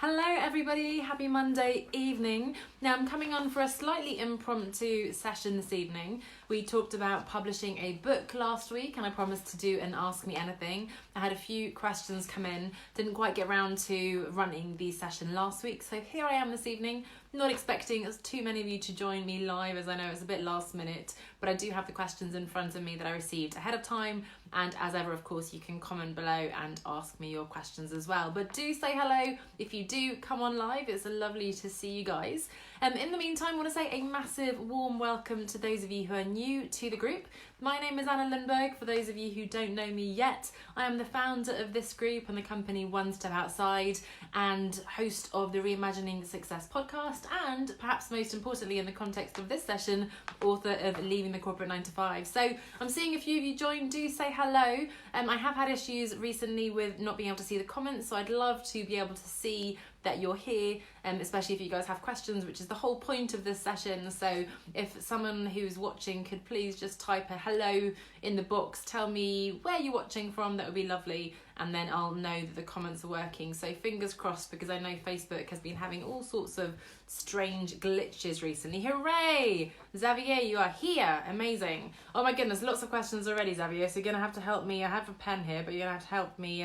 Hello everybody, happy Monday evening. Now I'm coming on for a slightly impromptu session this evening. We talked about publishing a book last week and I promised to do an Ask Me Anything. I had a few questions come in, didn't quite get around to running the session last week, so here I am this evening. Not expecting too many of you to join me live, as I know it's a bit last minute, but I do have the questions in front of me that I received ahead of time, and as ever, of course, you can comment below and ask me your questions as well. But do say hello if you do come on live. It's lovely to see you guys. In the meantime, I want to say a massive warm welcome to those of you who are new to the group. My name is Anna Lundberg. For those of you who don't know me yet, I am the founder of this group and the company One Step Outside, and host of the Reimagining Success podcast, and perhaps most importantly in the context of this session, author of Leaving the Corporate 9-to-5. So I'm seeing a few of you join. Do say hello. I have had issues recently with not being able to see the comments, so I'd love to be able to see that you're here, especially if you guys have questions, which is the whole point of this session. So if someone who's watching could please just type a hello in the box, tell me where you're watching from, that would be lovely, and then I'll know that the comments are working. So fingers crossed, because I know Facebook has been having all sorts of strange glitches recently. Hooray! Xavier, you are here. Amazing. Oh my goodness, lots of questions already, Xavier, so you're gonna have to help me. I have a pen here, but you're gonna have to help me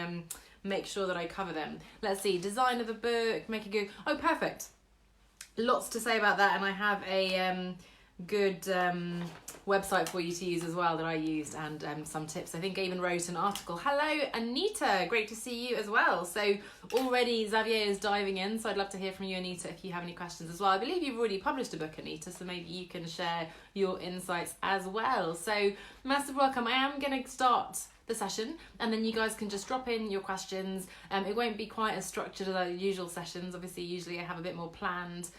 make sure that I cover them. Let's see, design of the book, make it good. Oh, perfect. Lots to say about that, and I have a good website for you to use as well that I used, and some tips. I think I even wrote an article. Hello, Anita, great to see you as well. So already Xavier is diving in, so I'd love to hear from you, Anita, if you have any questions as well. I believe you've already published a book, Anita, so maybe you can share your insights as well. So massive welcome. I am going to start the session, and then you guys can just drop in your questions. It won't be quite as structured as our usual sessions. Obviously, usually I have a bit more planned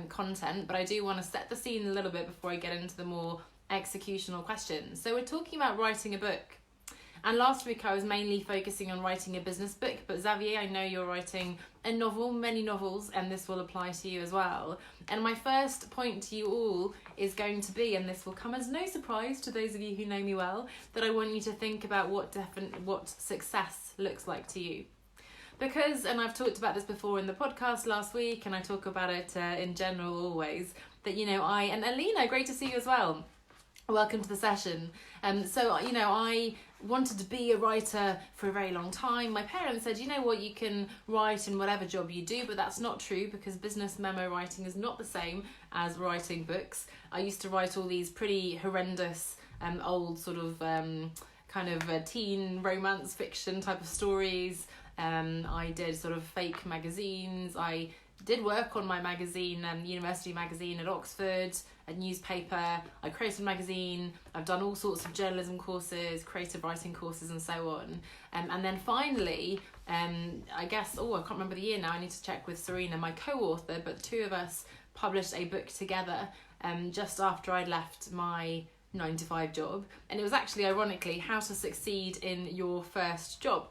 content, but I do want to set the scene a little bit before I get into the more executional questions. So we're talking about writing a book, and last week I was mainly focusing on writing a business book, but Xavier, I know you're writing a novel, many novels, and this will apply to you as well. And my first point to you all is going to be, and this will come as no surprise to those of you who know me well, that I want you to think about what success looks like to you. Because, and I've talked about this before in the podcast last week, and I talk about it in general always, that, and Alina, great to see you as well. Welcome to the session. I wanted to be a writer for a very long time. My parents said, you know what, you can write in whatever job you do, but that's not true, because business memo writing is not the same as writing books. I used to write all these pretty horrendous old sort of teen romance fiction type of stories. I did sort of fake magazines. I did work on my magazine, university magazine at Oxford, a newspaper. I created a magazine. I've done all sorts of journalism courses, creative writing courses, and so on. And then finally, I can't remember the year now. I need to check with Serena, my co-author, but the two of us published a book together just after I'd left my 9-to-5 job. And it was actually, ironically, How to Succeed in Your First Job.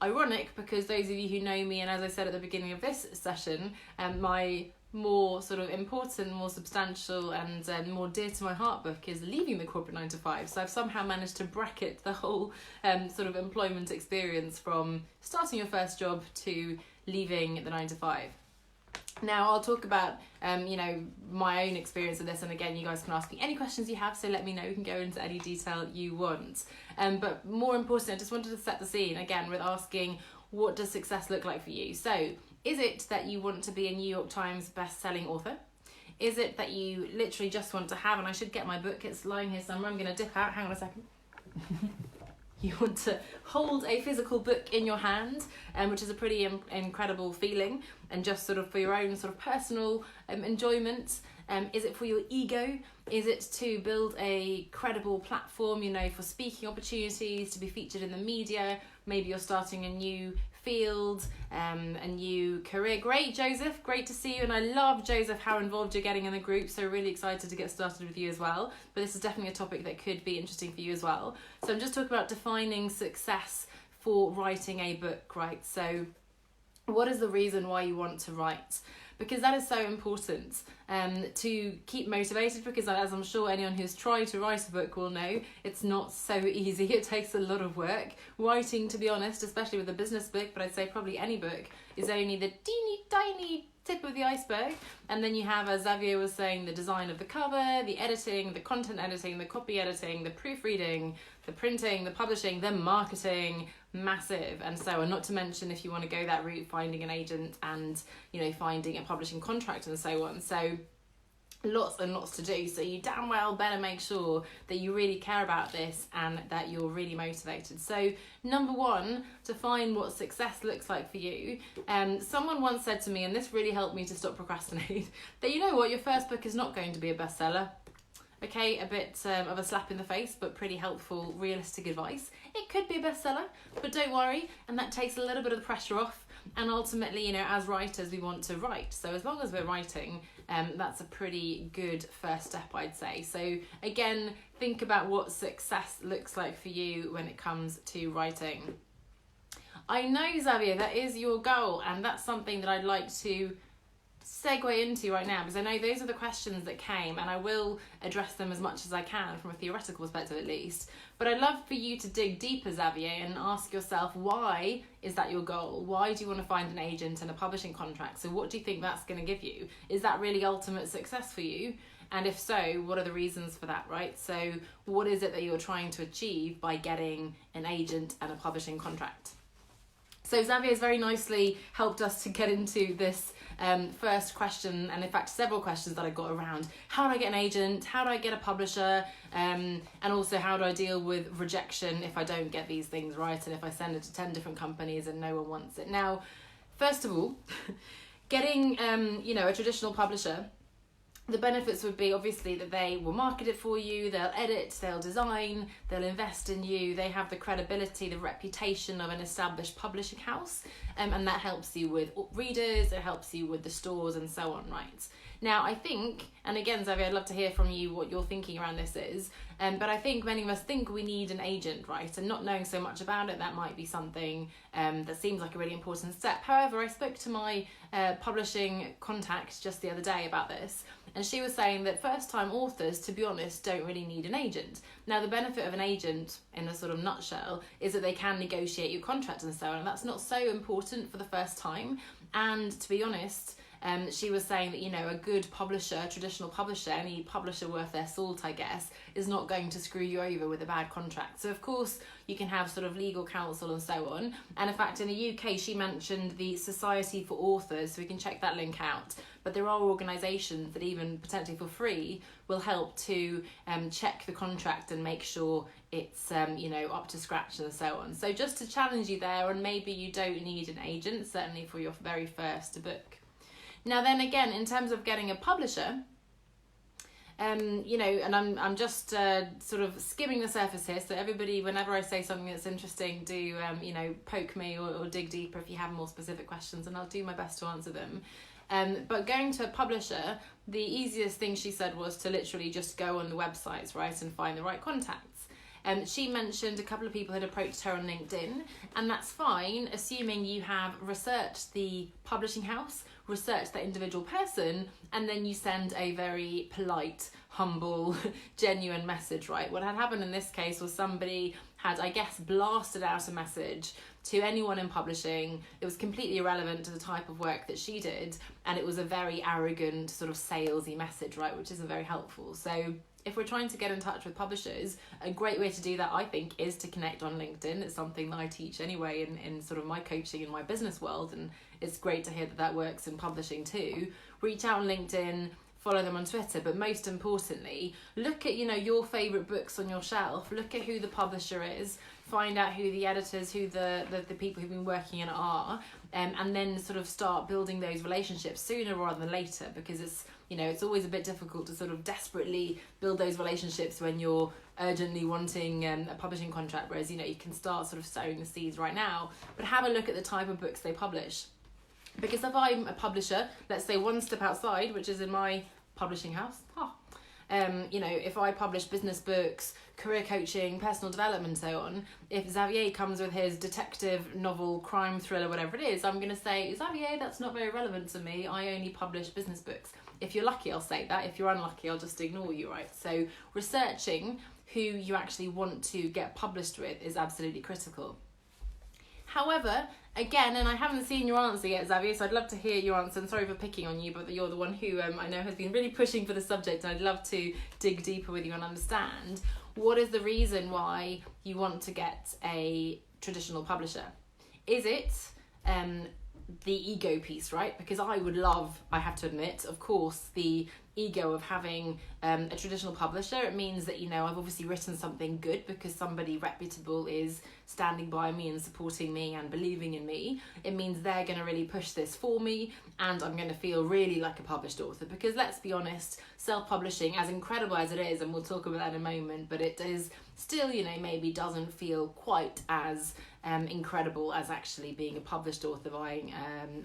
Ironic, because those of you who know me, and as I said at the beginning of this session, my more sort of important, more substantial, and more dear to my heart book is Leaving the Corporate 9-to-5. So I've somehow managed to bracket the whole sort of employment experience from starting your first job to leaving the 9-to-5. Now I'll talk about my own experience of this, and again, you guys can ask me any questions you have, so let me know. We can go into any detail you want. But more importantly, I just wanted to set the scene again with asking, what does success look like for you? So is it that you want to be a New York Times best-selling author? Is it that you literally just want to have, and I should get my book, it's lying here somewhere, I'm going to dip out, hang on a second. You want to hold a physical book in your hand, which is a pretty incredible feeling, and just sort of for your own sort of personal enjoyment. Is it for your ego? Is it to build a credible platform, for speaking opportunities, to be featured in the media? Maybe you're starting a new field, a new career. Great, Joseph, great to see you. And I love, Joseph, how involved you're getting in the group. So really excited to get started with you as well. But this is definitely a topic that could be interesting for you as well. So I'm just talking about defining success for writing a book, right? So what is the reason why you want to write? because that is so important to keep motivated, because as I'm sure anyone who's tried to write a book will know, it's not so easy. It takes a lot of work. Writing, to be honest, especially with a business book, but I'd say probably any book, is only the teeny tiny tip of the iceberg. And then you have, as Xavier was saying, the design of the cover, the editing, the content editing, the copy editing, the proofreading, the printing, the publishing, the marketing, massive. And so, and not to mention, if you want to go that route, finding an agent and, you know, finding a publishing contract and so on. So lots and lots to do. So you damn well better make sure that you really care about this and that you're really motivated. So number one, to find what success looks like for you. Someone once said to me, and this really helped me to stop procrastinating, that you know what, your first book is not going to be a bestseller. Okay, a bit of a slap in the face, but pretty helpful, realistic advice. It could be a bestseller, but don't worry, and that takes a little bit of the pressure off. And ultimately, you know, as writers, we want to write. So as long as we're writing, that's a pretty good first step, I'd say. So again, think about what success looks like for you when it comes to writing. I know, Xavier, that is your goal, and that's something that I'd like to segue into right now, because I know those are the questions that came, and I will address them as much as I can from a theoretical perspective at least. But I'd love for you to dig deeper, Xavier, and ask yourself, why is that your goal? Why do you want to find an agent and a publishing contract? So what do you think that's going to give you? Is that really ultimate success for you? And if so, what are the reasons for that, right? So what is it that you're trying to achieve by getting an agent and a publishing contract? So Xavier has very nicely helped us to get into this first question, and in fact several questions that I got around how do I get an agent, how do I get a publisher, and also how do I deal with rejection if I don't get these things right, and if I send it to 10 different companies and no one wants it. Now, first of all, getting a traditional publisher, the benefits would be obviously that they will market it for you, they'll edit, they'll design, they'll invest in you, they have the credibility, the reputation of an established publishing house, and that helps you with readers, it helps you with the stores and so on, right? Now, I think, and again, Xavier, I'd love to hear from you what your thinking around this is, but I think many of us think we need an agent, right? And not knowing so much about it, that might be something that seems like a really important step. However, I spoke to my publishing contact just the other day about this, and she was saying that first-time authors, to be honest, don't really need an agent. Now, the benefit of an agent, in a sort of nutshell, is that they can negotiate your contract and so on, and that's not so important for the first time. And to be honest, she was saying that, you know, a good publisher, traditional publisher, any publisher worth their salt, I guess, is not going to screw you over with a bad contract. So, of course, you can have sort of legal counsel and so on. And in fact, in the UK, she mentioned the Society for Authors, so we can check that link out. But there are organisations that even potentially for free will help to check the contract and make sure it's up to scratch and so on. So just to challenge you there, and maybe you don't need an agent, certainly for your very first book. Now then again, in terms of getting a publisher, and I'm just sort of skimming the surface here, so everybody, whenever I say something that's interesting, do poke me or dig deeper if you have more specific questions, and I'll do my best to answer them. But going to a publisher, the easiest thing she said was to literally just go on the websites, right, and find the right contacts. She mentioned a couple of people had approached her on LinkedIn, and that's fine, assuming you have researched the publishing house, researched that individual person, and then you send a very polite, humble, genuine message, right? What had happened in this case was somebody had, I guess, blasted out a message to anyone in publishing. It was completely irrelevant to the type of work that she did, and it was a very arrogant, sort of salesy message, right, which isn't very helpful. So if we're trying to get in touch with publishers, a great way to do that, I think, is to connect on LinkedIn. It's something that I teach anyway in sort of my coaching in my business world, and it's great to hear that that works in publishing too. Reach out on LinkedIn, follow them on Twitter, but most importantly, look at, your favourite books on your shelf, look at who the publisher is, find out who the editors, who the people who've been working in are, and then sort of start building those relationships sooner rather than later, because it's always a bit difficult to sort of desperately build those relationships when you're urgently wanting a publishing contract, whereas, you can start sort of sowing the seeds right now. But have a look at the type of books they publish. Because if I'm a publisher, let's say one step outside, which is in my publishing house, if I publish business books, career coaching, personal development and so on, if Xavier comes with his detective novel, crime thriller, whatever it is, I'm going to say, Xavier, that's not very relevant to me. I only publish business books. If you're lucky, I'll say that. If you're unlucky, I'll just ignore you, right? So researching who you actually want to get published with is absolutely critical. However, again, and I haven't seen your answer yet, Xavier, so I'd love to hear your answer. And sorry for picking on you, but you're the one who I know has been really pushing for the subject, and I'd love to dig deeper with you and understand what is the reason why you want to get a traditional publisher. Is it the ego piece, right? Because I have to admit, of course, the ego of having a traditional publisher. It means that, I've obviously written something good because somebody reputable is standing by me and supporting me and believing in me. It means they're going to really push this for me, and I'm going to feel really like a published author. Because let's be honest, self-publishing, as incredible as it is, and we'll talk about that in a moment, but it is still, maybe doesn't feel quite as incredible as actually being a published author buying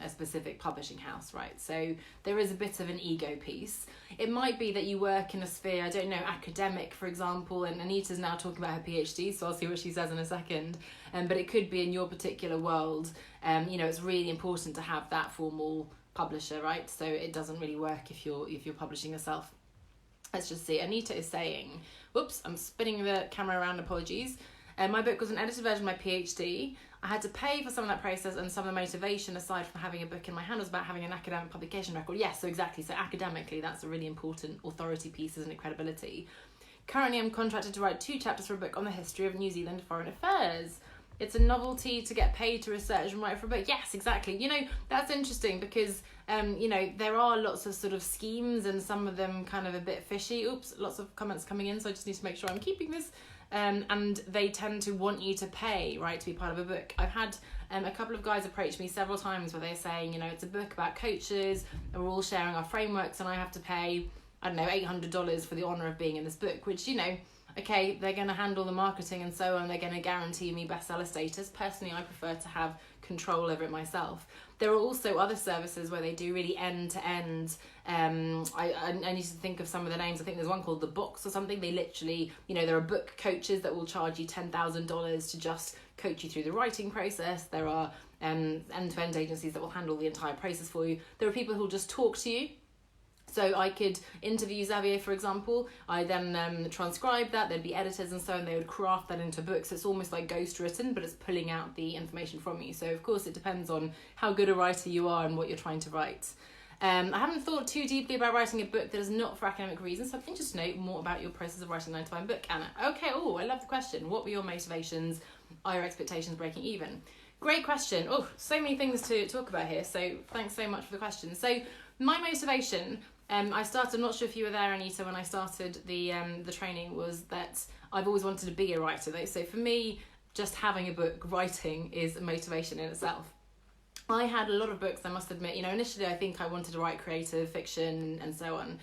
a specific publishing house, right? So there is a bit of an ego piece. It might be that you work in a sphere, I don't know, academic, for example, and Anita's now talking about her PhD, so I'll see what she says in a second. But it could be in your particular world, it's really important to have that formal publisher, right? So it doesn't really work if you're publishing yourself. Let's just see. Anita is saying, whoops, I'm spinning the camera around, apologies. My book was an edited version of my PhD. I had to pay for some of that process, and some of the motivation, aside from having a book in my hand, was about having an academic publication record. Yes, so exactly. So academically, that's a really important authority piece, isn't it? Credibility. Currently, I'm contracted to write 2 chapters for a book on the history of New Zealand foreign affairs. It's a novelty to get paid to research and write for a book. Yes, exactly. That's interesting because, there are lots of sort of schemes, and some of them kind of a bit fishy. Oops, lots of comments coming in, so I just need to make sure I'm keeping this. And they tend to want you to pay, right, to be part of a book. I've had a couple of guys approach me several times where they're saying, it's a book about coaches, and we're all sharing our frameworks, and I have to pay, I don't know, $800 for the honour of being in this book, which, okay, they're going to handle the marketing and so on, they're going to guarantee me bestseller status. Personally, I prefer to have control over it myself. There are also other services where they do really end-to-end. I need to think of some of the names. I think there's one called The Box or something. They literally, there are book coaches that will charge you $10,000 to just coach you through the writing process. There are end-to-end agencies that will handle the entire process for you. There are people who will just talk to you. So I could interview Xavier, for example. I then transcribe that. There'd be editors and so on. They would craft that into books. It's almost like ghost written, but it's pulling out the information from you. So of course it depends on how good a writer you are and what you're trying to write. I haven't thought too deeply about writing a book that is not for academic reasons. So I'm interested to know more about your process of writing a 9-to-5 book, Anna. Okay, I love the question. What were your motivations? Are your expectations breaking even? Great question. Oh, so many things to talk about here. So thanks so much for the question. So my motivation, I started, I'm not sure if you were there, Anita, when I started the training, was that I've always wanted to be a writer though. So for me, just having a book, writing, is a motivation in itself. I had a lot of books, I must admit. Initially I think I wanted to write creative fiction and so on,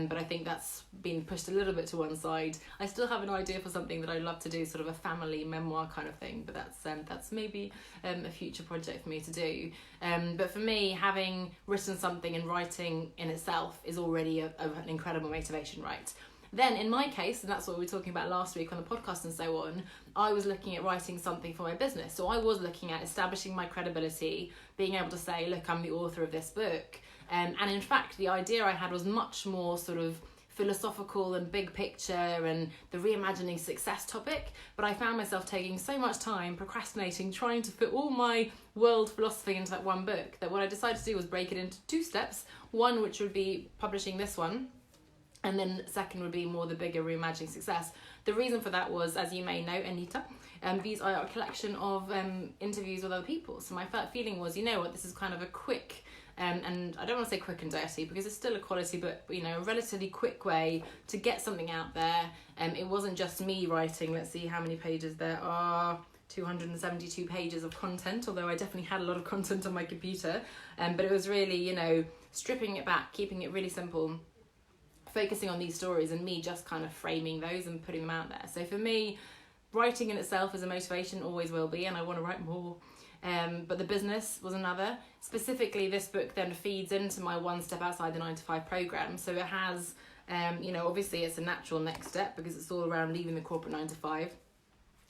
but I think that's been pushed a little bit to one side. I still have an idea for something that I'd love to do, sort of a family memoir kind of thing, but that's maybe a future project for me to do. But for me, having written something and writing in itself is already an incredible motivation, right? Then in my case, and that's what we were talking about last week on the podcast and so on, I was looking at writing something for my business. So I was looking at establishing my credibility, being able to say, look, I'm the author of this book. And in fact, the idea I had was much more sort of philosophical and big picture and the reimagining success topic. But I found myself taking so much time, procrastinating, trying to fit all my world philosophy into that one book, that what I decided to do was break it into 2 steps. One, which would be publishing this one, and then second would be more the bigger reimagining success. The reason for that was, as you may know, Anita, these are a collection of interviews with other people. So my feeling was, this is kind of a quick, and I don't want to say quick and dirty because it's still a quality book, but a relatively quick way to get something out there. It wasn't just me writing. Let's see how many pages there are. 272 pages of content, although I definitely had a lot of content on my computer. But it was really, stripping it back, keeping it really simple, focusing on these stories and me just kind of framing those and putting them out there. So for me, writing in itself is a motivation, always will be, and I want to write more. But the business was another. Specifically, this book then feeds into my 1 Step Outside the 9-to-5 program. So it has Obviously it's a natural next step because it's all around leaving the corporate 9 to 5.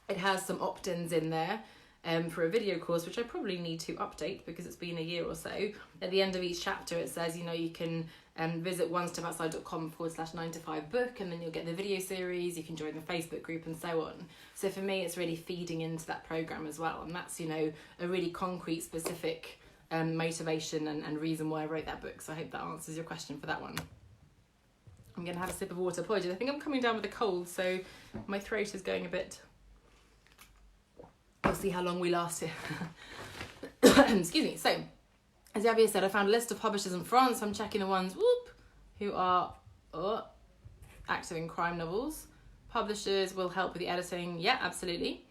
It has some opt-ins in there for a video course, which I probably need to update because it's been a year or so. At the end of each chapter, it says, you can visit onestepoutside.com/9 to 5 book, and then you'll get the video series, you can join the Facebook group and so on. So for me, it's really feeding into that program as well. And that's, a really concrete, specific motivation and reason why I wrote that book. So I hope that answers your question for that one. I'm going to have a sip of water. Apologies, I think I'm coming down with a cold, so my throat is going a bit... We'll see how long we last here. Excuse me. So, as Xavier said, I found a list of publishers in France. I'm checking the ones who are active in crime novels. Publishers will help with the editing. Yeah, absolutely.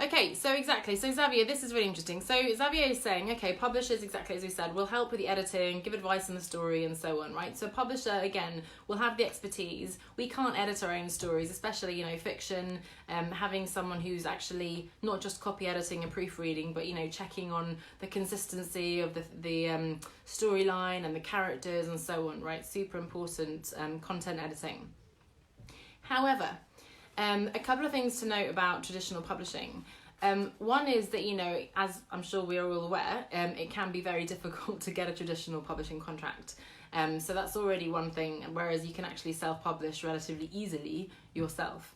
Okay, so exactly. So Xavier, this is really interesting. So Xavier is saying, okay, publishers, exactly as we said, will help with the editing, give advice on the story and so on, right? So publisher, again, will have the expertise. We can't edit our own stories, especially, fiction, having someone who's actually not just copy editing and proofreading, but, checking on the consistency of the storyline and the characters and so on, right? Super important content editing. However, a couple of things to note about traditional publishing. One is that, as I'm sure we are all aware, it can be very difficult to get a traditional publishing contract. So that's already one thing, whereas you can actually self-publish relatively easily yourself.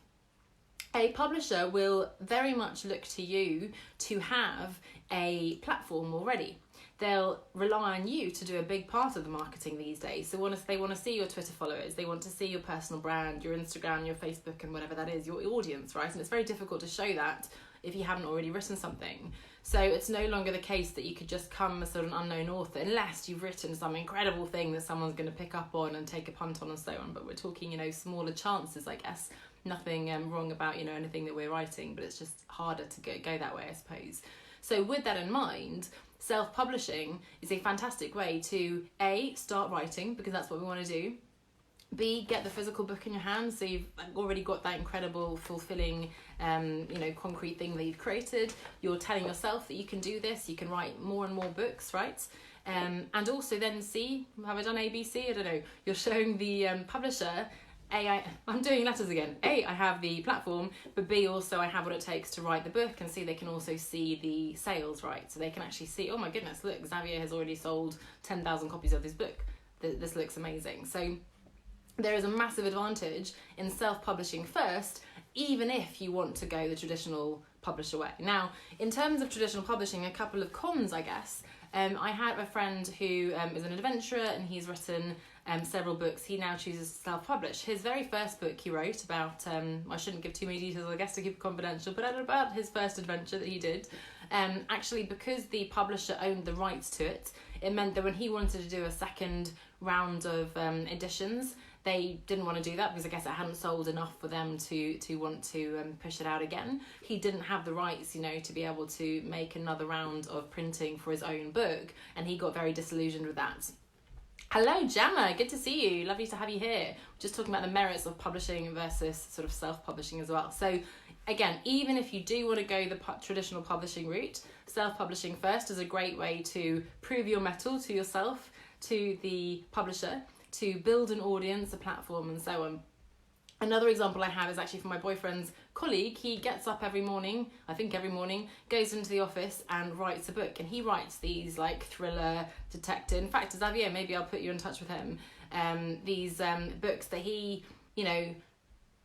A publisher will very much look to you to have a platform already. They'll rely on you to do a big part of the marketing these days. So they want to see your Twitter followers, they want to see your personal brand, your Instagram, your Facebook, and whatever that is, your audience, right? And it's very difficult to show that if you haven't already written something. So it's no longer the case that you could just come as sort of an unknown author, unless you've written some incredible thing that someone's going to pick up on and take a punt on and so on. But we're talking, smaller chances, I guess. Nothing wrong about, anything that we're writing, but it's just harder to go that way, I suppose. So with that in mind, self-publishing is a fantastic way to A, start writing, because that's what we want to do. B, get the physical book in your hands, so you've already got that incredible, fulfilling, concrete thing that you've created. You're telling yourself that you can do this, you can write more and more books, right? And also then C, have I done A, B, C? I don't know. You're showing the publisher, I'm doing letters again. A, I have the platform, but B, also I have what it takes to write the book, and C, they can also see the sales, right? So they can actually see, oh my goodness, look, Xavier has already sold 10,000 copies of this book. This looks amazing. So there is a massive advantage in self-publishing first, even if you want to go the traditional publisher way. Now, in terms of traditional publishing, a couple of cons, I guess. I had a friend who is an adventurer, and he's written several books. He now chooses to self-publish. His very first book he wrote about, I shouldn't give too many details, I guess, to keep it confidential, but about his first adventure that he did. Actually, because the publisher owned the rights to it, it meant that when he wanted to do a second round of editions, they didn't want to do that because I guess it hadn't sold enough for them to want to push it out again. He didn't have the rights, to be able to make another round of printing for his own book, and he got very disillusioned with that. Hello, Gemma. Good to see you. Lovely to have you here. Just talking about the merits of publishing versus sort of self-publishing as well. So again, even if you do want to go the traditional publishing route, self-publishing first is a great way to prove your mettle to yourself, to the publisher, to build an audience, a platform, and so on. Another example I have is actually from my boyfriend's colleague. He gets up every morning, goes into the office and writes a book. And he writes these like thriller, detective. In fact, Xavier, maybe I'll put you in touch with him. These books that he,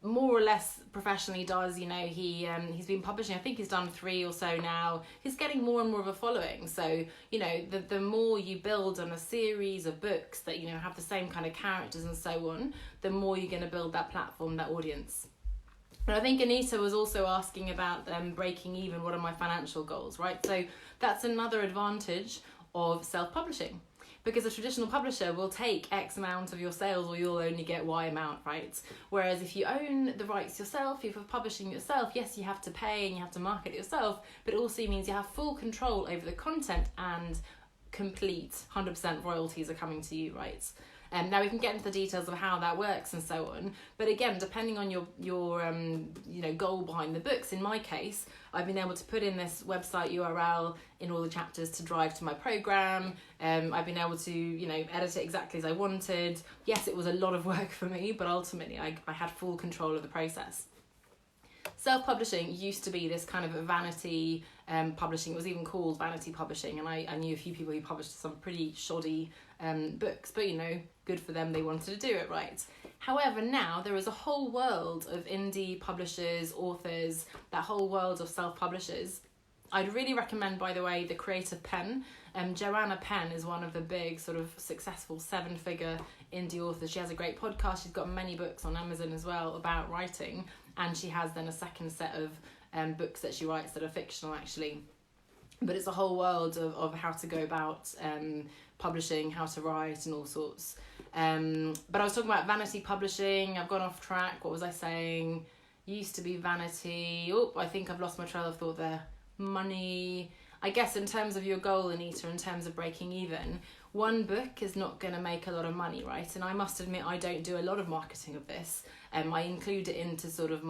more or less professionally does. He's been publishing, I think he's done 3 or so now. He's getting more and more of a following. So, the more you build on a series of books that, have the same kind of characters and so on, the more you're going to build that platform, that audience. And I think Anita was also asking about breaking even. What are my financial goals, right? So that's another advantage of self-publishing. Because a traditional publisher will take X amount of your sales, or you'll only get Y amount, right? Whereas if you own the rights yourself, if you're publishing yourself, yes, you have to pay and you have to market it yourself, but it also means you have full control over the content, and complete 100% royalties are coming to you, right? Now we can get into the details of how that works and so on. But again, depending on your goal behind the books, in my case, I've been able to put in this website URL in all the chapters to drive to my program. I've been able to, edit it exactly as I wanted. Yes, it was a lot of work for me, but ultimately I had full control of the process. Self-publishing used to be this kind of a vanity publishing. It was even called vanity publishing, and I knew a few people who published some pretty shoddy books, but good for them, they wanted to do it right. However, now there is a whole world of indie publishers, authors, that whole world of self-publishers. I'd really recommend, by the way, The Creative Pen. Joanna Penn is one of the big sort of successful 7-figure indie authors. She has a great podcast. She's got many books on Amazon as well about writing. And she has then a second set of books that she writes that are fictional, actually. But it's a whole world of how to go about publishing, how to write and all sorts. But I was talking about vanity publishing. I've gone off track. What was I saying? Used to be vanity. Oh, I think I've lost my trail of thought there. Money. I guess in terms of your goal, Anita, in terms of breaking even, one book is not going to make a lot of money, right? And I must admit, I don't do a lot of marketing of this. I include it into sort of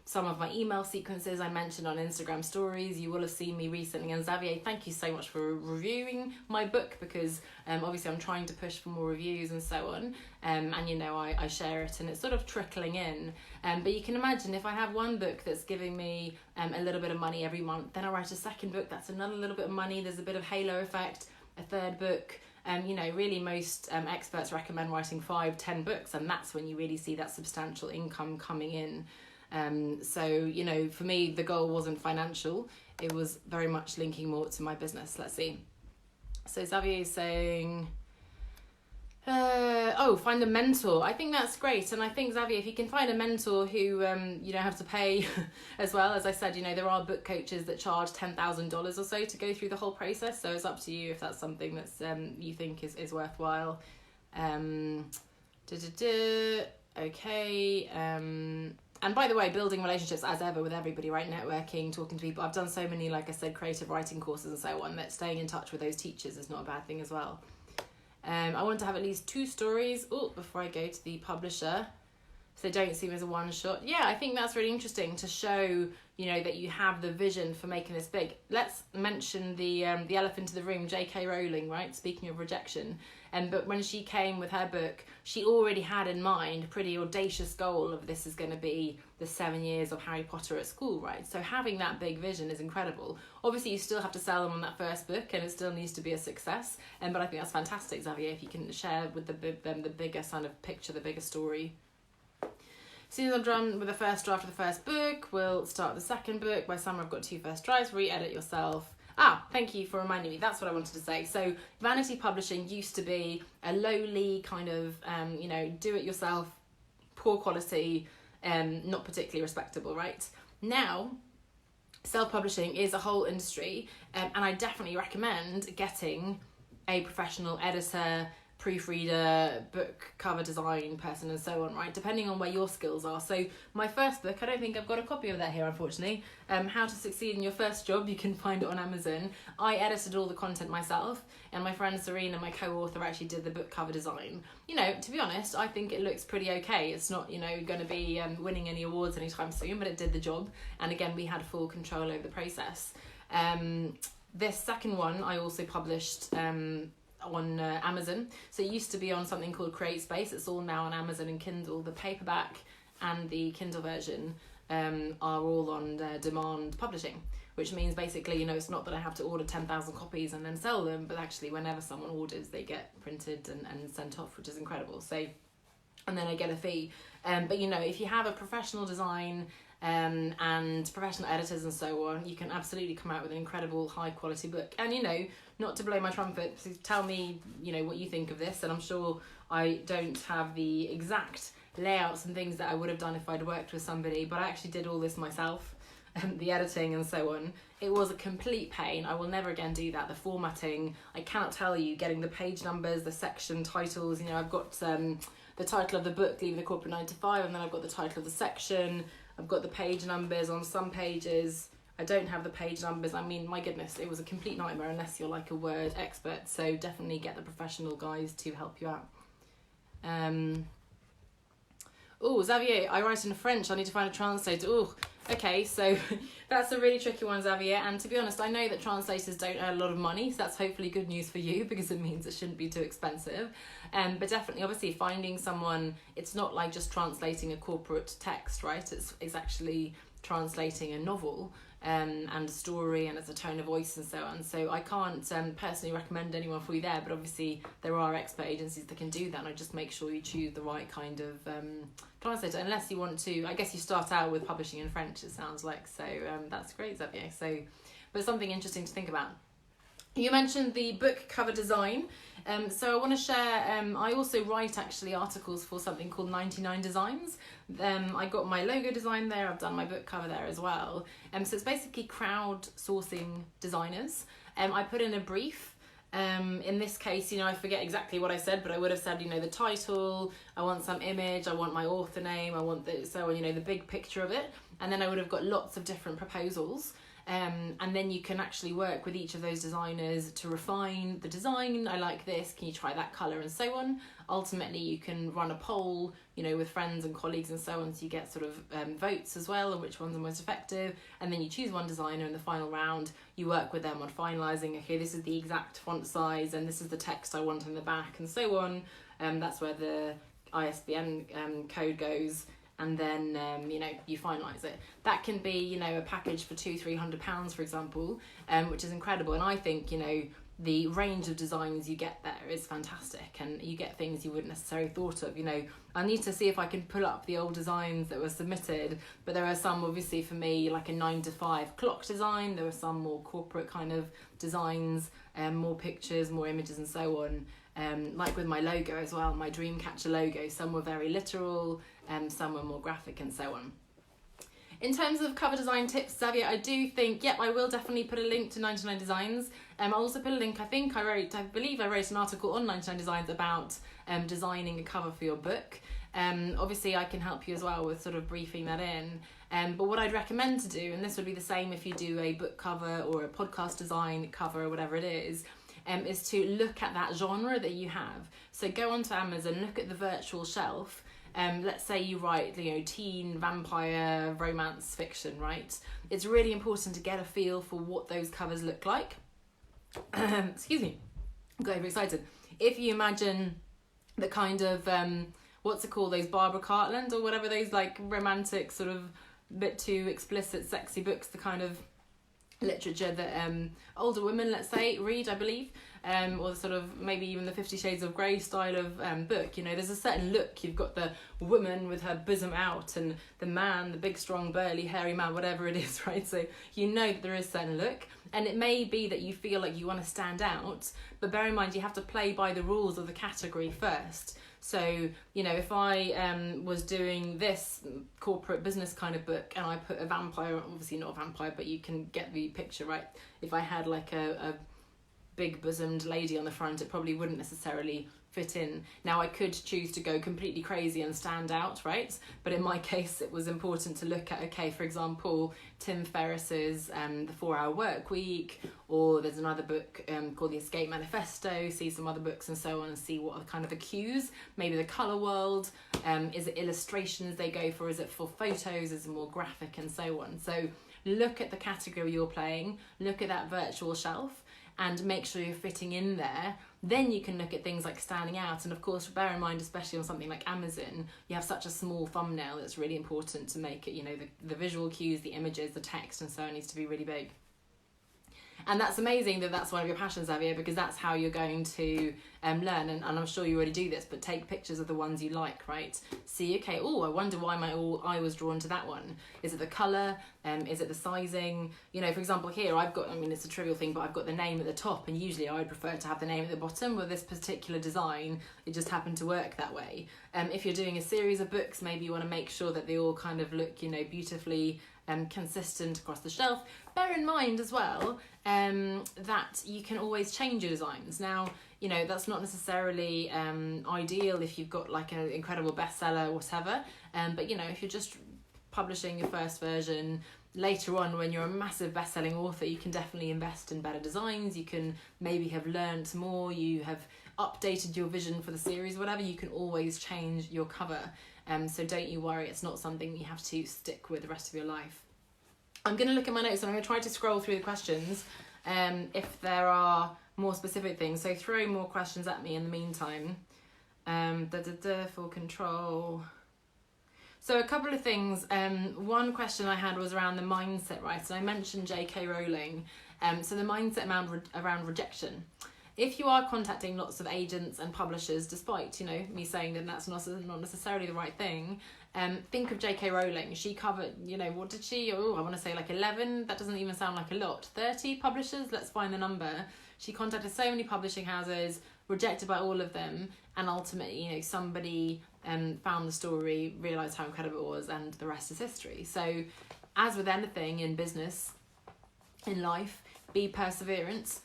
some of my email sequences I mentioned on Instagram stories. You will have seen me recently. And Xavier, thank you so much for reviewing my book, because obviously I'm trying to push for more reviews and so on. And I share it and it's sort of trickling in. But you can imagine if I have one book that's giving me a little bit of money every month, then I write a second book, that's another little bit of money. There's a bit of halo effect, a third book. Really most experts recommend writing 5-10 books, and that's when you really see that substantial income coming in. So for me, the goal wasn't financial. It was very much linking more to my business. Let's see. So Xavier is saying, find a mentor. I think that's great. And I think, Xavier, if you can find a mentor who you don't have to pay as well, as I said, there are book coaches that charge $10,000 or so to go through the whole process. So it's up to you if that's something that's you think is worthwhile. Okay. And by the way, building relationships as ever with everybody, right? Networking, talking to people. I've done so many, like I said, creative writing courses and so on, that staying in touch with those teachers is not a bad thing as well. I want to have at least 2 stories before I go to the publisher, so they don't see me as a one shot. Yeah, I think that's really interesting to show, that you have the vision for making this big. Let's mention the elephant in the room, J.K. Rowling, right? Speaking of rejection. But when she came with her book, she already had in mind a pretty audacious goal of this is going to be the 7 years of Harry Potter at school, right? So having that big vision is incredible. Obviously, you still have to sell them on that first book, and it still needs to be a success. But I think that's fantastic, Xavier, if you can share with them the bigger kind of picture, the bigger story. As soon as I'm done with the first draft of the first book, we'll start the second book. By summer, I've got 2 first drafts. Re-edit yourself. Thank you for reminding me. That's what I wanted to say. So vanity publishing used to be a lowly kind of, do-it-yourself, poor quality, not particularly respectable, right? Now, self-publishing is a whole industry, and I definitely recommend getting a professional editor, proofreader, book cover design person and so on, right, depending on where your skills are. So my first book, I don't think I've got a copy of that here, unfortunately, How to Succeed in Your First Job. You can find it on Amazon. I edited all the content myself, and my friend Serena, my co-author, actually did the book cover design. To be honest, I think it looks pretty okay. It's not going to be winning any awards anytime soon, but it did the job, and again, we had full control over the process. This second one I also published on Amazon. So it used to be on something called CreateSpace. It's all now on Amazon and Kindle. The paperback and the Kindle version are all on demand publishing, which means basically, it's not that I have to order 10,000 copies and then sell them, but actually whenever someone orders, they get printed and sent off, which is incredible. So, and then I get a fee. But if you have a professional design and professional editors and so on, you can absolutely come out with an incredible high quality book. And not to blow my trumpet, so tell me what you think of this, and I'm sure I don't have the exact layouts and things that I would have done if I'd worked with somebody, but I actually did all this myself, the editing and so on. It was a complete pain. I will never again do that. The formatting, I cannot tell you, getting the page numbers, the section titles. I've got the title of the book, Leaving the Corporate 9 to 5, and then I've got the title of the section. I've got the page numbers on some pages. I don't have the page numbers. I mean, my goodness, it was a complete nightmare unless you're like a Word expert. So definitely get the professional guys to help you out. Oh, Xavier, I write in French. I need to find a translator. Oh, okay, so that's a really tricky one, Xavier. And to be honest, I know that translators don't earn a lot of money, so that's hopefully good news for you because it means it shouldn't be too expensive. But definitely, obviously, finding someone, it's not like just translating a corporate text, right? It's actually translating a novel and a story, and it's a tone of voice and so on. So I can't personally recommend anyone for you there, but obviously there are expert agencies that can do that, and I just make sure you choose the right kind of translator, unless you want to. I guess you start out with publishing in French, it sounds like. So that's great, Xavier. So, but something interesting to think about. You mentioned the book cover design. So I want to share, I also write actually articles for something called 99 Designs. I got my logo design there, I've done my book cover there as well. So it's basically crowdsourcing designers. I put in a brief. In this case, I forget exactly what I said, but I would have said, the title, I want some image, I want my author name, I want the big picture of it. And then I would have got lots of different proposals. And then you can actually work with each of those designers to refine the design. I like this, can you try that colour, and so on. Ultimately, you can run a poll, with friends and colleagues and so on, so you get sort of votes as well on which ones are most effective. And then you choose one designer in the final round, you work with them on finalising, okay, this is the exact font size and this is the text I want in the back and so on. That's where the ISBN code goes. And then, you finalise it. That can be, a package for £200-300, for example, which is incredible. And I think, the range of designs you get there is fantastic, and you get things you wouldn't necessarily thought of. I need to see if I can pull up the old designs that were submitted, but there are some, obviously, for me, like a 9-to-5 clock design. There are some more corporate kind of designs, more pictures, more images, and so on. Like with my logo as well, my Dreamcatcher logo, some were very literal, some were more graphic and so on. In terms of cover design tips, Xavier, I do think, I will definitely put a link to 99 Designs. I'll also put a link, I believe I wrote an article on 99 Designs about designing a cover for your book. Obviously, I can help you as well with sort of briefing that in. But what I'd recommend to do, and this would be the same if you do a book cover or a podcast design cover or whatever it is to look at that genre that you have. So go onto Amazon, look at the virtual shelf. Let's say you write, teen, vampire, romance fiction, right? It's really important to get a feel for what those covers look like. Excuse me, I got overexcited. If you imagine the kind of, what's it called, those Barbara Cartland or whatever, those like romantic sort of bit too explicit, sexy books, the kind of literature that older women, let's say, read, I believe, or sort of maybe even the 50 Shades of Grey style of book. There's a certain look. You've got the woman with her bosom out and the man, the big, strong, burly, hairy man, whatever it is, right? So that there is a certain look, and it may be that you feel like you want to stand out, but bear in mind you have to play by the rules of the category first. So, if I was doing this corporate business kind of book and I put a vampire, obviously not a vampire, but you can get the picture, right? If I had like a big bosomed lady on the front, it probably wouldn't necessarily fit in. Now I could choose to go completely crazy and stand out, right? But in my case, it was important to look at, okay, for example, Tim Ferriss's The 4-Hour Work Week, or there's another book called The Escape Manifesto, see some other books and so on, and see what are kind of the cues, maybe the colour world, is it illustrations they go for, is it for photos, is it more graphic and so on. So look at the category you're playing, look at that virtual shelf, and make sure you're fitting in there. Then you can look at things like standing out. And of course, bear in mind, especially on something like Amazon, you have such a small thumbnail that's really important to make it, the visual cues, the images, the text, and so on needs to be really big. And that's amazing that that's one of your passions, Xavier, because that's how you're going to learn. And I'm sure you already do this, but take pictures of the ones you like, right? See, okay, I wonder why my eye was drawn to that one. Is it the colour? Is it the sizing? For example, here I've got, it's a trivial thing, but I've got the name at the top, and usually I would prefer to have the name at the bottom. With this particular design, it just happened to work that way. If you're doing a series of books, maybe you want to make sure that they all kind of look, beautifully consistent across the shelf. Bear in mind as well that you can always change your designs. Now, that's not necessarily ideal if you've got like an incredible bestseller or whatever, but if you're just publishing your first version, later on, when you're a massive best-selling author, you can definitely invest in better designs. You can maybe have learned more, you have updated your vision for the series, whatever. You can always change your cover. So don't you worry, it's not something you have to stick with the rest of your life. I'm going to look at my notes and I'm going to try to scroll through the questions if there are more specific things. So throw more questions at me in the meantime. Full control. So a couple of things. One question I had was around the mindset, right? So I mentioned J.K. Rowling. So the mindset around rejection. If you are contacting lots of agents and publishers, despite, me saying that that's not necessarily the right thing, think of J.K. Rowling. She covered, what did she? I want to say like 11. That doesn't even sound like a lot. 30 publishers? Let's find the number. She contacted so many publishing houses, rejected by all of them, and ultimately, somebody found the story, realised how incredible it was, and the rest is history. So, as with anything in business, in life, be perseverant.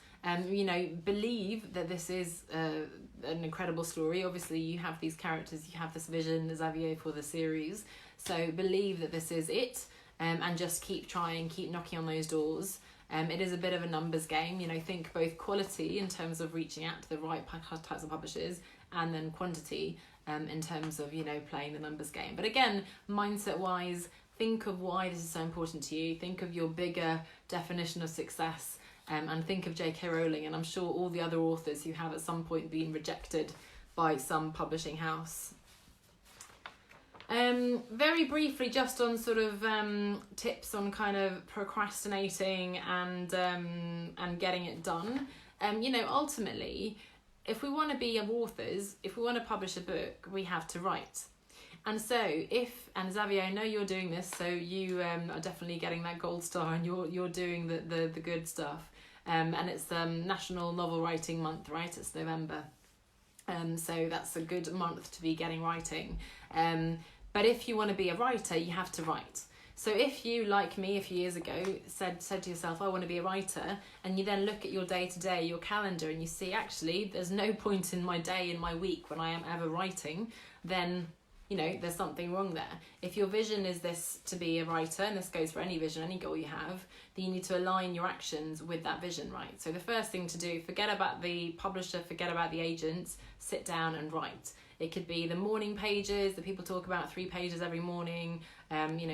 Believe that this is an incredible story. Obviously, you have these characters, you have this vision, Xavier, for the series. So believe that this is it, and just keep trying, keep knocking on those doors. It is a bit of a numbers game. Think both quality in terms of reaching out to the right types of publishers, and then quantity in terms of, playing the numbers game. But again, mindset-wise, think of why this is so important to you. Think of your bigger definition of success. And think of J.K. Rowling, and I'm sure all the other authors who have at some point been rejected by some publishing house. Very briefly, just on sort of tips on kind of procrastinating and getting it done. Ultimately, if we want to be authors, if we want to publish a book, we have to write. And so and Xavier, I know you're doing this, so you are definitely getting that gold star, and you're doing the good stuff. And it's National Novel Writing Month, right? It's November. So that's a good month to be getting writing. But if you want to be a writer, you have to write. So if you, like me a few years ago, said to yourself, I want to be a writer, and you then look at your day-to-day, your calendar, and you see, actually, there's no point in my day, in my week, when I am ever writing, then there's something wrong there. If your vision is this, to be a writer, and this goes for any vision, any goal you have, then you need to align your actions with that vision, right? So the first thing to do, forget about the publisher, forget about the agents, sit down and write. It could be the morning pages that people talk about, 3 pages every morning,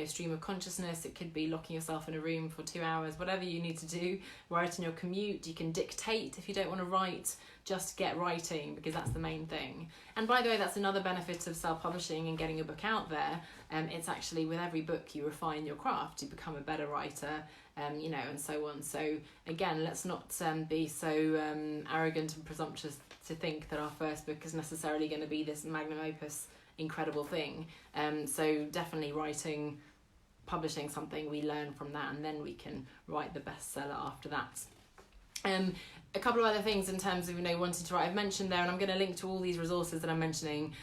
stream of consciousness. It could be locking yourself in a room for 2 hours, whatever you need to do. Write in your commute. You can dictate if you don't want to write. Just get writing, because that's the main thing. And by the way, that's another benefit of self-publishing and getting a book out there. It's actually, with every book, you refine your craft. You become a better writer, and so on. So again, let's not be so arrogant and presumptuous to think that our first book is necessarily going to be this magnum opus incredible thing. So definitely writing, publishing something, we learn from that, and then we can write the bestseller after that. A couple of other things in terms of, wanting to write. I've mentioned there, and I'm going to link to all these resources that I'm mentioning.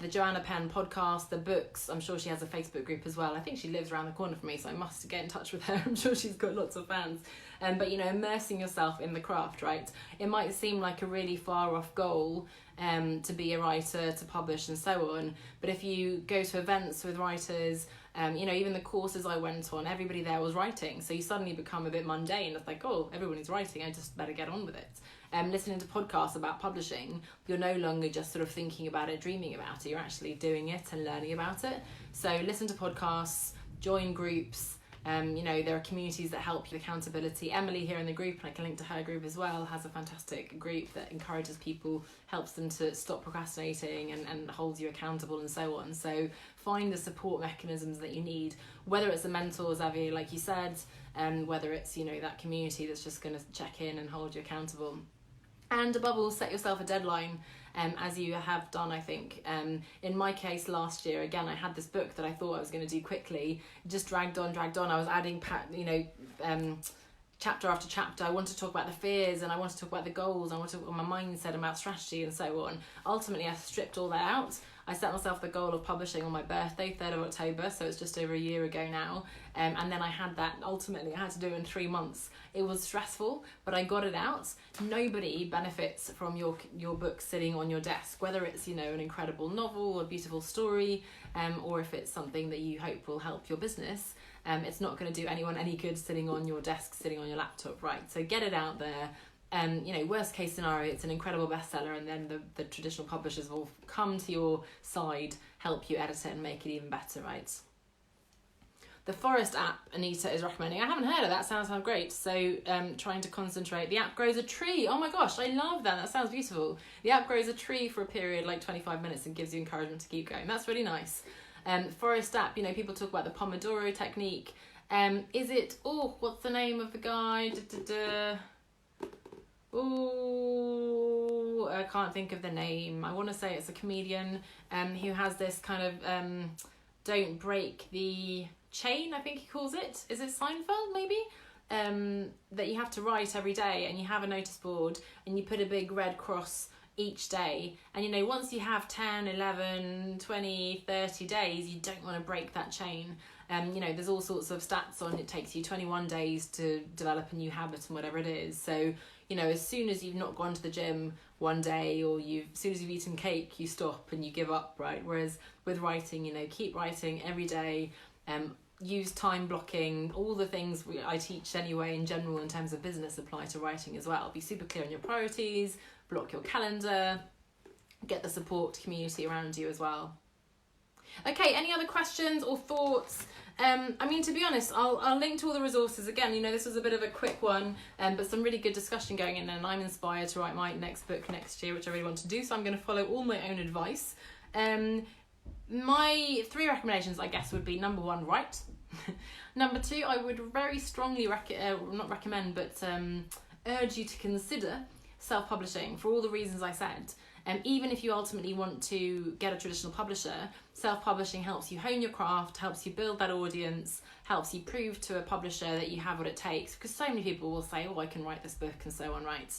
The Joanna Penn podcast, the books. I'm sure she has a Facebook group as well. I think she lives around the corner from me, so I must get in touch with her. I'm sure she's got lots of fans. But, immersing yourself in the craft, right? It might seem like a really far off goal to be a writer, to publish and so on. But if you go to events with writers, even the courses I went on, everybody there was writing. So you suddenly become a bit mundane. It's like, oh, everybody's writing, I just better get on with it. Listening to podcasts about publishing, you're no longer just sort of thinking about it, dreaming about it. You're actually doing it and learning about it. So listen to podcasts, join groups. There are communities that help you with accountability. Emily here in the group, and I can link to her group as well, has a fantastic group that encourages people, helps them to stop procrastinating and holds you accountable and so on. So find the support mechanisms that you need, whether it's a mentor, Xavier, like you said, whether it's, that community that's just going to check in and hold you accountable. And above all, set yourself a deadline. As you have done, I think. In my case last year, again, I had this book that I thought I was going to do quickly. It just dragged on. I was adding, chapter after chapter. I wanted to talk about the fears, and I wanted to talk about the goals. I wanted to talk about my mindset, about strategy and so on. Ultimately, I stripped all that out. I set myself the goal of publishing on my birthday, 3rd of October, so it's just over a year ago now. And then I had that, ultimately, I had to do it in 3 months. It was stressful, but I got it out. Nobody benefits from your book sitting on your desk, whether it's, an incredible novel, a beautiful story, or if it's something that you hope will help your business. It's not going to do anyone any good sitting on your desk, sitting on your laptop, right? So get it out there. You know, worst case scenario, it's an incredible bestseller, and then the traditional publishers will come to your side, help you edit it and make it even better, right? The Forest app, Anita is recommending. I haven't heard of that. Sounds great. So trying to concentrate. The app grows a tree. Oh my gosh, I love that. That sounds beautiful. The app grows a tree for a period like 25 minutes and gives you encouragement to keep going. That's really nice. Forest app, you know, people talk about the Pomodoro technique. Is it, what's the name of the guy? I can't think of the name. I want to say it's a comedian who has this kind of don't break the chain, I think he calls it. Is it Seinfeld maybe? That you have to write every day, and you have a notice board and you put a big red cross each day, and you know, once you have 10, 11, 20, 30 days, you don't want to break that chain. You know, there's all sorts of stats on it takes you 21 days to develop a new habit and whatever it is. So, you know, as soon as you've not gone to the gym one day, or as soon as you've eaten cake, you stop and you give up, right? Whereas with writing, you know, keep writing every day. Use time blocking, all the things I teach anyway in general in terms of business apply to writing as well. Be super clear on your priorities, block your calendar, get the support community around you as well. Okay, any other questions or thoughts? I mean, to be honest, I'll link to all the resources again. You know, this was a bit of a quick one, but some really good discussion going in, and I'm inspired to write my next book next year, which I really want to do, so I'm going to follow all my own advice. My 3 recommendations, I guess, would be: number 1, write. Number 2, I would very strongly urge you to consider self-publishing for all the reasons I said. Even if you ultimately want to get a traditional publisher, self-publishing helps you hone your craft, helps you build that audience, helps you prove to a publisher that you have what it takes, because so many people will say, I can write this book and so on, right?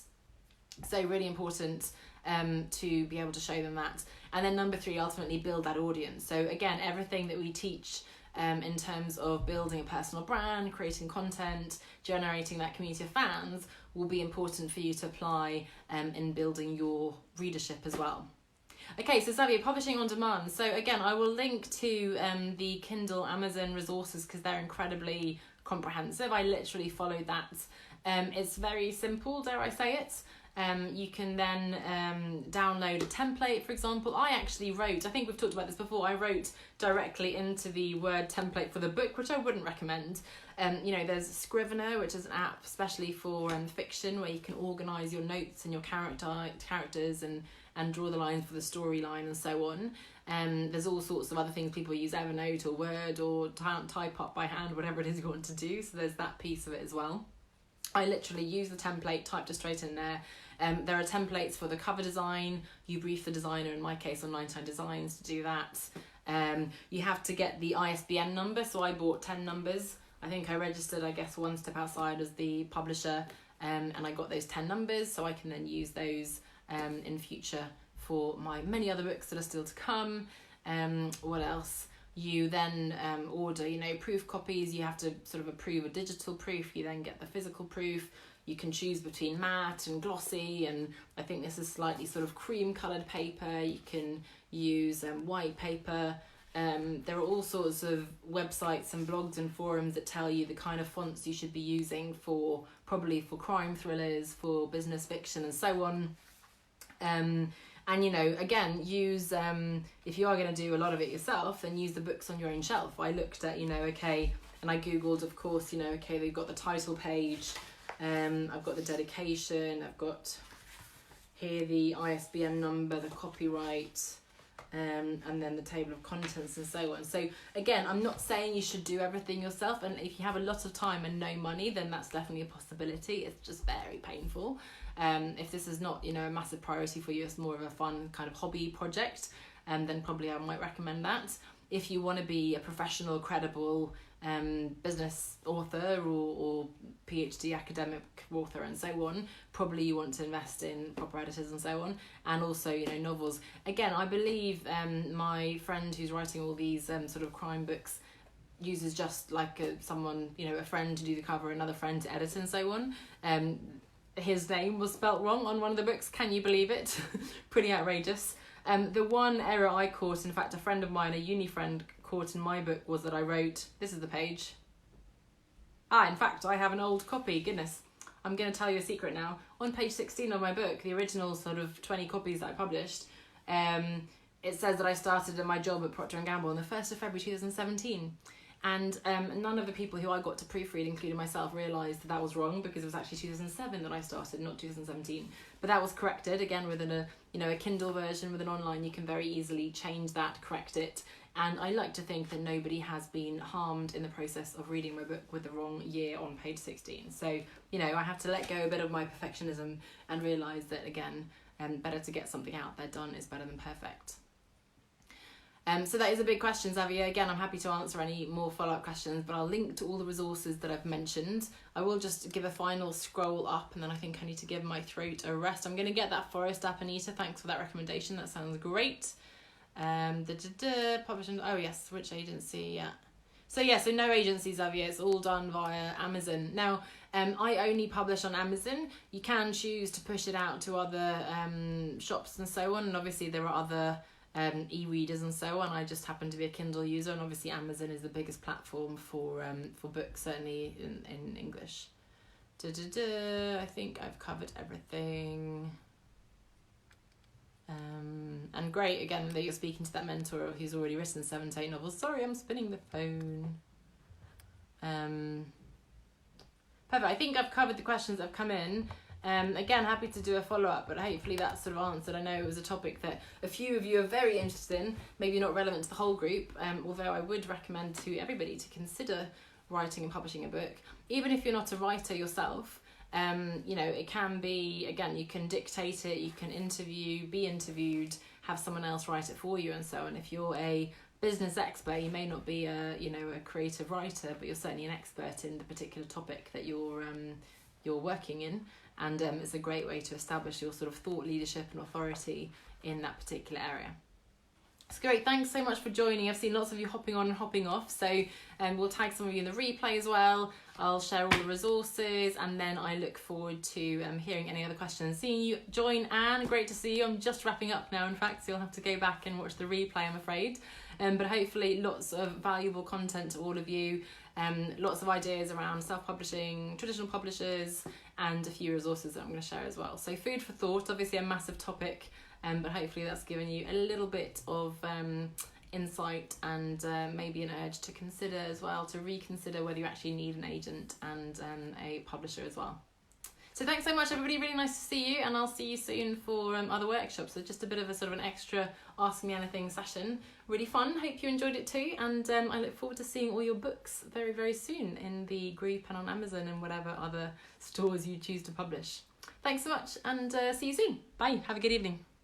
So really important to be able to show them that. And then number 3, ultimately build that audience. So again, everything that we teach in terms of building a personal brand, creating content, generating that community of fans will be important for you to apply in building your readership as well. Okay, so Xavier, publishing on demand. So again, I will link to the Kindle Amazon resources because they're incredibly comprehensive. I literally followed that. It's very simple, dare I say it. You can then download a template, for example. I actually wrote, I think we've talked about this before, I wrote directly into the Word template for the book, which I wouldn't recommend. You know, there's Scrivener, which is an app especially for fiction, where you can organise your notes and your characters and draw the lines for the storyline and so on. There's all sorts of other things. People use Evernote or Word or type up by hand, whatever it is you want to do. So there's that piece of it as well. I literally use the template, typed it straight in there. There are templates for the cover design. You brief the designer, in my case on 99 Designs, to do that. You have to get the ISBN number, so I bought 10 numbers. I think I registered, I guess, one step outside as the publisher, and I got those 10 numbers, so I can then use those in future for my many other books that are still to come. What else? You then order, you know, proof copies. You have to sort of approve a digital proof. You then get the physical proof. You can choose between matte and glossy, and I think this is slightly sort of cream coloured paper. You can use white paper. There are all sorts of websites and blogs and forums that tell you the kind of fonts you should be using for crime thrillers, for business fiction and so on. And, you know, again, use, if you are going to do a lot of it yourself, then use the books on your own shelf. I looked at, you know, okay, and I Googled, of course, you know, okay, they've got the title page, I've got the dedication, I've got here the ISBN number, the copyright, and then the table of contents and so on. So again, I'm not saying you should do everything yourself, and if you have a lot of time and no money, then that's definitely a possibility. It's just very painful. If this is not, you know, a massive priority for you, it's more of a fun kind of hobby project, then probably I might recommend that. If you want to be a professional, credible business author or PhD academic author and so on, probably you want to invest in proper editors and so on, and also, you know, novels. Again, I believe my friend who's writing all these sort of crime books uses just like someone, you know, a friend to do the cover, another friend to edit and so on. His name was spelt wrong on one of the books. Can you believe it? Pretty outrageous. The one error I caught, in fact, a friend of mine, a uni friend, caught in my book was that I wrote, this is the page, In fact, I have an old copy. Goodness, I'm going to tell you a secret now. On page 16 of my book, the original sort of 20 copies that I published, it says that I started at my job at Procter & Gamble on the 1st of February 2017. And none of the people who I got to proofread, including myself, realised that was wrong, because it was actually 2007 that I started, not 2017. But that was corrected, again, within a Kindle version, with an online, you can very easily change that, correct it. And I like to think that nobody has been harmed in the process of reading my book with the wrong year on page 16. So, I have to let go a bit of my perfectionism and realise that, again, better to get something out there done is better than perfect. So that is a big question, Xavier. Again, I'm happy to answer any more follow-up questions, but I'll link to all the resources that I've mentioned. I will just give a final scroll up, and then I think I need to give my throat a rest. I'm going to get that Forest app, Anita. Thanks for that recommendation. That sounds great. Publishing. Oh yes, which agency? Yeah. So no agency, Xavier. It's all done via Amazon. Now, I only publish on Amazon. You can choose to push it out to other shops and so on, and obviously there are other e-readers and so on. I just happen to be a Kindle user, and obviously Amazon is the biggest platform for books, certainly in English. I think I've covered everything. And great again that you're speaking to that mentor who's already written 7 to 8 novels. Sorry, I'm spinning the phone. Perfect. I think I've covered the questions that have come in. Again, happy to do a follow-up, but hopefully that's sort of answered. I know it was a topic that a few of you are very interested in, maybe not relevant to the whole group, although I would recommend to everybody to consider writing and publishing a book. Even if you're not a writer yourself, it can be, again, you can dictate it, you can be interviewed, have someone else write it for you and so on. If you're a business expert, you may not be a creative writer, but you're certainly an expert in the particular topic that you're working in. And it's a great way to establish your sort of thought leadership and authority in that particular area. It's great. Thanks so much for joining. I've seen lots of you hopping on and hopping off. So we'll tag some of you in the replay as well. I'll share all the resources, and then I look forward to hearing any other questions. Seeing you join, Anne. Great to see you. I'm just wrapping up now, in fact, so you'll have to go back and watch the replay, I'm afraid. But hopefully lots of valuable content to all of you. Lots of ideas around self-publishing, traditional publishers, and a few resources that I'm going to share as well. So food for thought, obviously a massive topic, but hopefully that's given you a little bit of insight and maybe an urge to consider as well, to reconsider whether you actually need an agent and a publisher as well. So thanks so much, everybody. Really nice to see you, and I'll see you soon for other workshops. So just a bit of a sort of an extra Ask Me Anything session. Really fun. Hope you enjoyed it too, and I look forward to seeing all your books very, very soon in the group and on Amazon and whatever other stores you choose to publish. Thanks so much, and see you soon. Bye. Have a good evening.